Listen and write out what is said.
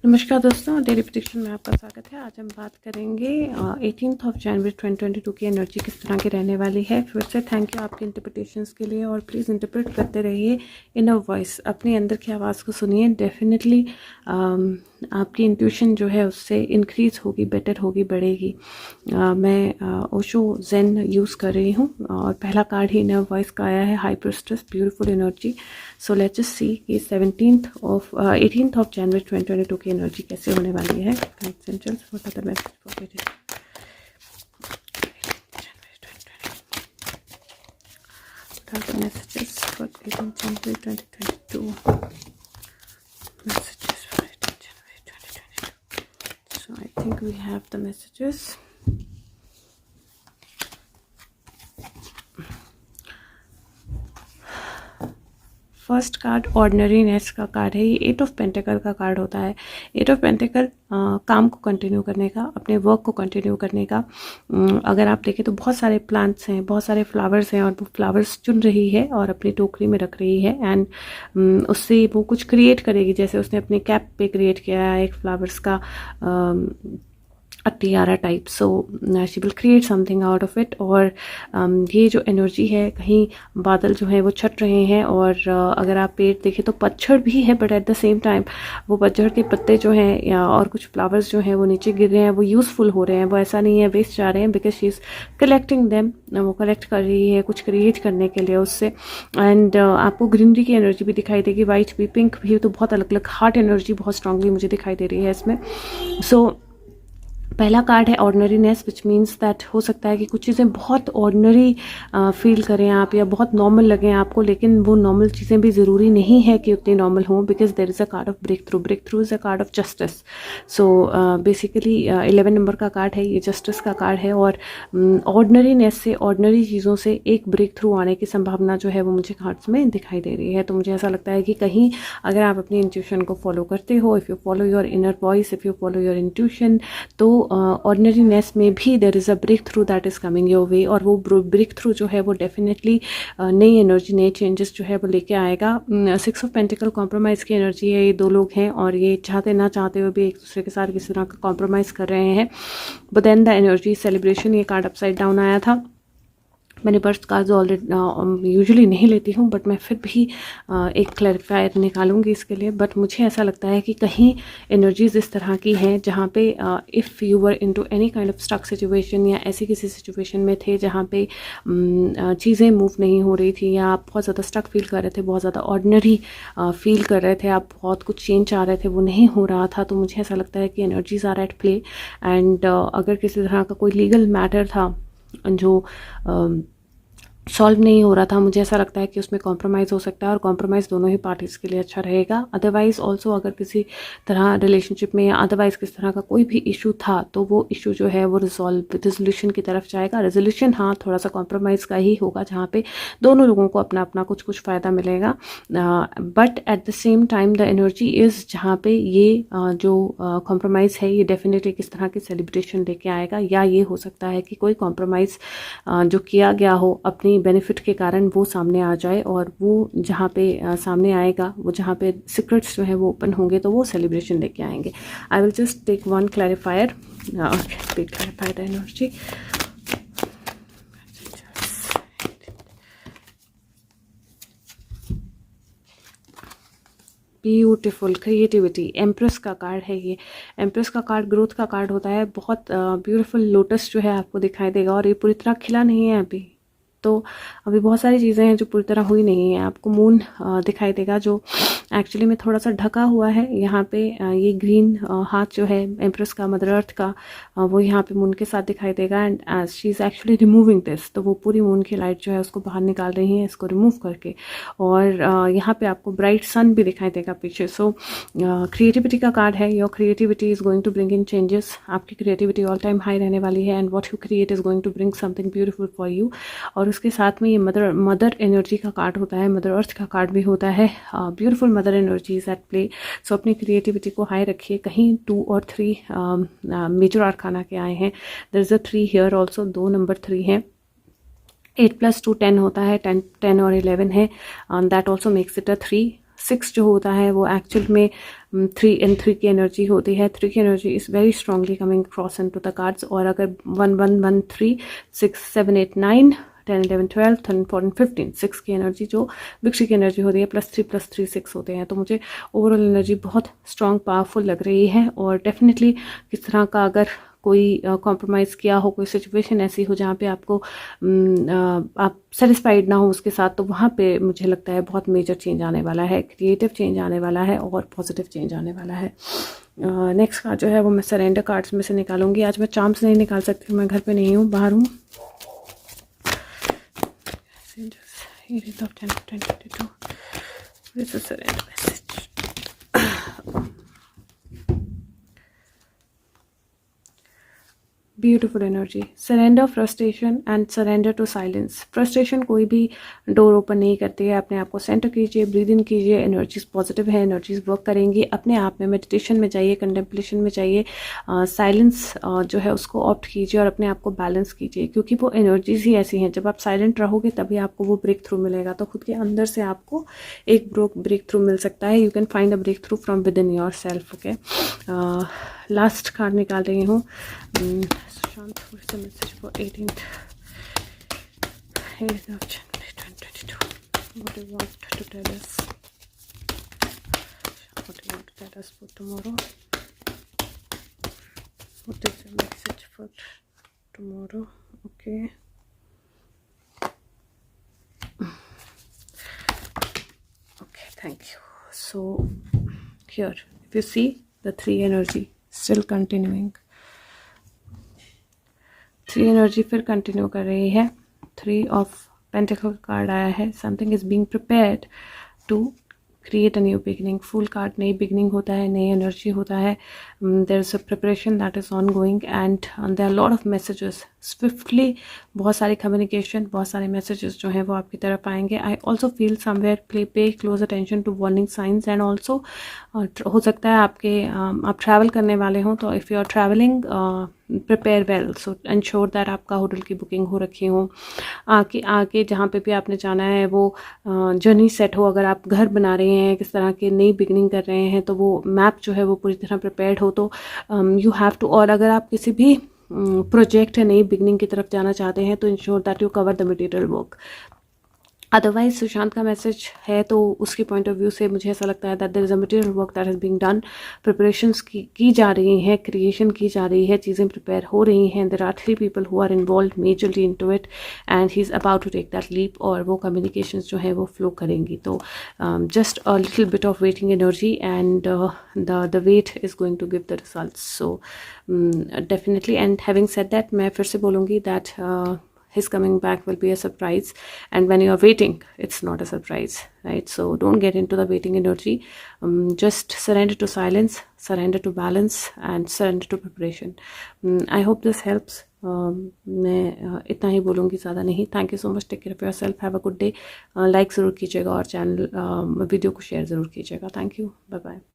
नमस्कार दोस्तों, daily prediction में आपका स्वागत है। आज हम बात करेंगे 18 जनवरी 2022 की एनर्जी किस तरह की रहने वाली है। फिर से थैंक यू आपके इंटरप्रिटेशंस के लिए, और प्लीज़ इंटरप्रेट करते रहिए इनर वॉइस, अपने अंदर की आवाज़ को सुनिए। डेफिनेटली आपकी इंट्यूशन जो है उससे इंक्रीज होगी, बेटर होगी, बढ़ेगी। मैं ओशो जेन यूज़ कर रही हूँ और पहला कार्ड ही इनर वॉइस का आया है, high priestess, beautiful energy. So let's just see कि 18 जनवरी 2022 की एनर्जी कैसे होने वाली है। Messages for 18 January 2022. Messages for 18 January 2022. So I think we have the messages. First card ordinariness का कार्ड है। ये 8 ऑफ पेंटिकल का कार्ड होता है। 8 ऑफ पेंटिकल काम को कंटिन्यू करने का, अपने वर्क को कंटिन्यू करने का। अगर आप देखें तो बहुत सारे प्लांट्स हैं, बहुत सारे फ्लावर्स हैं, और वो फ्लावर्स चुन रही है और अपनी टोकरी में रख रही है, एंड उससे वो कुछ क्रिएट करेगी। जैसे उसने अपने कैप पे क्रिएट किया है एक फ्लावर्स का a tiara type, so she will create something out of it। और ये जो एनर्जी है, कहीं बादल जो है वो छट रहे हैं, और अगर आप पेड़ देखें तो पतझड़ भी है, but at the same time वो पतझड़ के पत्ते जो हैं और कुछ फ्लावर्स जो हैं वो नीचे गिर रहे हैं, वो यूज़फुल हो रहे हैं, वो ऐसा नहीं है वेस्ट जा रहे हैं, because she is collecting them. वो कलेक्ट कर रही है कुछ क्रिएट करने के लिए उससे। एंड आपको ग्रीनरी की एनर्जी भी दिखाई देगी, वाइट भी, पिंक भी, तो बहुत अलग अलग हार्ट एनर्जी बहुत स्ट्रांगली मुझे दिखाई दे रही है इसमें। सो पहला कार्ड है ऑर्डिनरीनेस, विच मीन्स दैट हो सकता है कि कुछ चीज़ें बहुत ऑर्डिनरी फील करें आप, या बहुत नॉर्मल लगें आपको, लेकिन वो नॉर्मल चीज़ें भी ज़रूरी नहीं है कि उतनी नॉर्मल हों, because there is a card of breakthrough. Breakthrough is a card of justice. So basically 11 number का कार्ड है, ये जस्टिस का कार्ड है। और ऑर्डिनरीनेस से, ऑर्डिनरी चीज़ों से एक ब्रेक थ्रू आने की संभावना जो है वो मुझे कार्ड्स में दिखाई दे रही है। तो मुझे ऐसा लगता है कि कहीं अगर आप अपनी इंट्यूशन को फॉलो करते हो, if you follow your inner voice, if you follow your intuition, तो ऑर्डिनरीनेस में भी there is a breakthrough that is coming your way. और वो ब्रेक थ्रू जो है वो डेफिनेटली नई एनर्जी, नए चेंजेस जो है वो लेके आएगा। 6 ऑफ पेंटिकल कॉम्प्रोमाइज़ की एनर्जी है। ये दो लोग हैं और ये चाहते ना चाहते हुए भी एक दूसरे के साथ किसी तरह का कॉम्प्रोमाइज़ कर रहे हैं। But then the energy celebration, ये कार्ड अपसाइड डाउन आया था। मैंने बर्थ कार्ड्स ऑलरेडी यूजुअली नहीं लेती हूँ, बट मैं फिर भी एक क्लैरिफायर निकालूंगी इसके लिए। बट मुझे ऐसा लगता है कि कहीं एनर्जीज इस तरह की हैं जहाँ पे if you were into any kind of stuck situation, या ऐसी किसी सिचुएशन में थे जहाँ पे चीज़ें मूव नहीं हो रही थी, या आप बहुत ज़्यादा स्टक फील कर रहे थे, बहुत ज़्यादा ऑर्डिनरी फील कर रहे थे, आप बहुत कुछ चेंज चाह रहे थे, वो नहीं हो रहा था, तो मुझे ऐसा लगता है कि energies are at play. And अगर किसी तरह का कोई लीगल मैटर था जो सॉल्व नहीं हो रहा था, मुझे ऐसा लगता है कि उसमें कॉम्प्रोमाइज़ हो सकता है, और कॉम्प्रोमाइज़ दोनों ही पार्टीज़ के लिए अच्छा रहेगा। अदरवाइज़ ऑल्सो अगर किसी तरह रिलेशनशिप में या अदरवाइज़ किस तरह का कोई भी इशू था, तो वो इशू जो है वो रिजोल्यूशन की तरफ जाएगा। रेजोल्यूशन हाँ थोड़ा सा कॉम्प्रोमाइज़ का ही होगा, जहाँ पे दोनों लोगों को अपना अपना कुछ कुछ फ़ायदा मिलेगा। But at the same time the energy is जहाँ पे ये जो कॉम्प्रोमाइज़ है ये डेफिनेटली किस तरह की सेलिब्रेशन लेके आएगा, या ये हो सकता है कि कोई कॉम्प्रोमाइज़ जो किया गया हो अपनी बेनिफिट के कारण वो सामने आ जाए, और वो जहाँ पे सामने आएगा, वो जहाँ पे सीक्रेट्स जो है वो ओपन होंगे, तो वो सेलिब्रेशन लेके आएंगे। I will just take one clarifier, clarify the energy. Beautiful creativity, empress का कार्ड है ये। एम्प्रेस का कार्ड ग्रोथ का कार्ड होता है। बहुत ब्यूटीफुल लोटस जो है आपको दिखाई देगा, और ये पूरी तरह खिला नहीं है अभी, तो अभी बहुत सारी चीज़ें हैं जो पूरी तरह हुई नहीं है। आपको मून दिखाई देगा जो एक्चुअली में थोड़ा सा ढका हुआ है। यहाँ पे ये ग्रीन हाथ जो है एम्प्रेस का, मदर अर्थ का, वो यहाँ पे मून के साथ दिखाई देगा। And as she is actually removing this, तो वो पूरी मून की लाइट जो है उसको बाहर निकाल रही हैं, इसको रिमूव करके। और यहाँ पे आपको ब्राइट सन भी दिखाई देगा पीछे। सो क्रिएटिविटी का कार्ड है। Your creativity is going to bring in changes. आपकी क्रिएटिविटी ऑल टाइम हाई रहने वाली है, and what you create is going to bring something beautiful for you. और उसके साथ में ये मदर एनर्जी का कार्ड होता है, मदर अर्थ का कार्ड भी होता है। Beautiful mother energy is at play. So अपनी क्रिएटिविटी को हाई रखिए। कहीं 2 और 3 मेजर आर्काना के आए हैं। There is a 3 here also, 2 number 3 है। 8 + 2 10 होता है, 10 और 11 है, that also makes it a 3। 6 जो होता है वो एक्चुअल में 3 and 3 की एनर्जी होती है। 3 की energy is very strongly coming cross in to the cards. और अगर 1 1 1 3 6 7 8 9 10 11 12 13 14 15 6 की एनर्जी जो विक्ट्री की एनर्जी होती है, +3 6 होते हैं। तो मुझे ओवरऑल एनर्जी बहुत स्ट्रांग पावरफुल लग रही है। और डेफिनेटली किस तरह का अगर कोई कॉम्प्रोमाइज़ किया हो, कोई सिचुएशन ऐसी हो जहाँ पे आपको आप सेटिस्फाइड ना हो उसके साथ, तो वहाँ पे मुझे लगता है बहुत मेजर चेंज आने वाला है, क्रिएटिव चेंज आने वाला है और पॉजिटिव चेंज आने वाला है। नेक्स्ट कार्ड जो है वो मैं सरेंडर कार्ड्स में से निकालूंगी। आज मैं चार्म्स नहीं निकाल सकती, मैं घर पे नहीं हूँ, बाहर हूँ। This is surrender message. Beautiful energy, surrender frustration and surrender to silence. Frustration कोई भी डोर ओपन नहीं करती है। अपने आप को सेंटर कीजिए, ब्रीद इन कीजिए, एनर्जीज पॉजिटिव है, एनर्जीज वर्क करेंगी। अपने आप में मेडिटेशन में जाइए, कंटेम्पलेशन में जाइए, साइलेंस जो है उसको ऑप्ट कीजिए और अपने आप को बैलेंस कीजिए, क्योंकि वो एनर्जीज ही ऐसी हैं। जब आप साइलेंट रहोगे तभी आपको वो ब्रेक थ्रू मिलेगा। तो खुद के अंदर से आपको एक ब्रेक थ्रू मिल सकता है। You can find a breakthrough from within yourself. Okay, last card निकाल रही हूँ। Sushant, what is the message for 18th? 8th of January 2022. What do you want to tell us? What do you want to tell us for tomorrow? What is the message for tomorrow? Okay. Okay, thank you. So here, if you see the 3 energy still continuing. 3 energy फिर continue कर रही है। 3 of pentacles card आया है। Something is being prepared to create a new beginning. Full card नई beginning होता है, नई एनर्जी होता है। There is a preparation that is ongoing and there are lot of messages swiftly. बहुत सारी कम्युनिकेशन, बहुत सारे मैसेजेस जो हैं वो आपकी तरफ आएंगे। I also feel somewhere pay close attention to warning signs and also हो सकता है आप ट्रैवल करने वाले हों, तो if you are travelling prepare well, so ensure that आपका होटल की बुकिंग हो रखी हो। आगे जहाँ पे भी आपने जाना है वो जर्नी सेट हो। अगर आप घर बना रहे हैं, किस तरह की नई बिगनिंग कर रहे हैं, तो वो मैप जो है वो पूरी तरह प्रिपेयर्ड हो। तो यू हैव टू, और अगर आप किसी भी प्रोजेक्ट है नई बिगनिंग की तरफ जाना चाहते हैं, तो ensure that you cover the material work. Otherwise Sushant का मैसेज है तो उसके पॉइंट ऑफ व्यू से मुझे ऐसा लगता है that there is a material work that is being done. Preparations की जा रही हैं, क्रिएशन की जा रही है, चीज़ें प्रिपेयर हो रही हैं। There are 3 people who are involve majorly into it and he is about to take that leap, और वो कम्युनिकेशंस जो है वो फ्लो करेंगी। तो just a little bit of waiting energy and the wait is going to give the results. So definitely, and having said that, मैं फिर से बोलूँगी that his coming back will be a surprise, and when you are waiting, it's not a surprise, right? So don't get into the waiting energy. Just surrender to silence, surrender to balance, and surrender to preparation. I hope this helps. मैं इतना ही बोलूँगी, ज़्यादा नहीं। Thank you so much, take care of yourself, have a good day. Like ज़रूर कीजिएगा और channel video को share ज़रूर कीजिएगा। Thank you, bye bye.